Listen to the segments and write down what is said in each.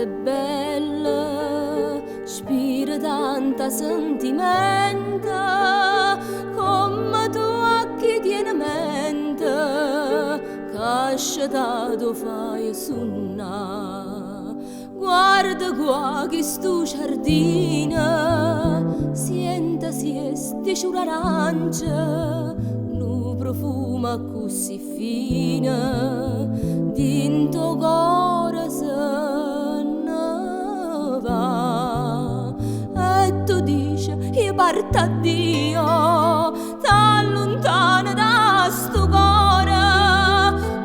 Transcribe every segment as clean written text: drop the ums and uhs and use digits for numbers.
è bella, spira tanta sentimento, come tu a chi tiene mente, casciatato fai sunna. Guarda qua che stu giardino, sienta siesti c'un'arancia, nu profuma così fine, dinto cuore se ne va. E tu dici, io parto a Dio, tan lontana da sto cuore,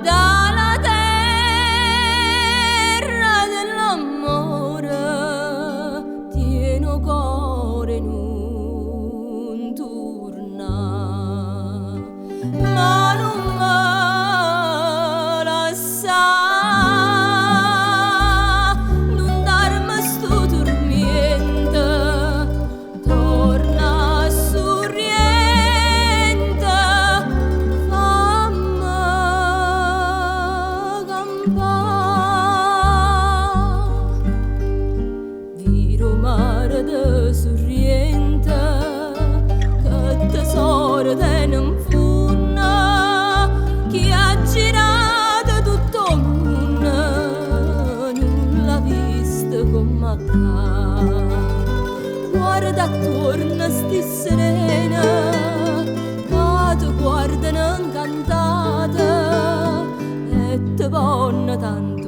dalla terra dell'amore, tieno cuore non torna. Ma non me lascia, non darmi sto tormento, torna sorriente, fammi campare. Viro mare de sorriente, che tesoro te non funna, chi ha girato tutto il mondo, non l'ha visto come accà. Guarda attorno sti serena, che ti guardano incantata e ti vanno tanto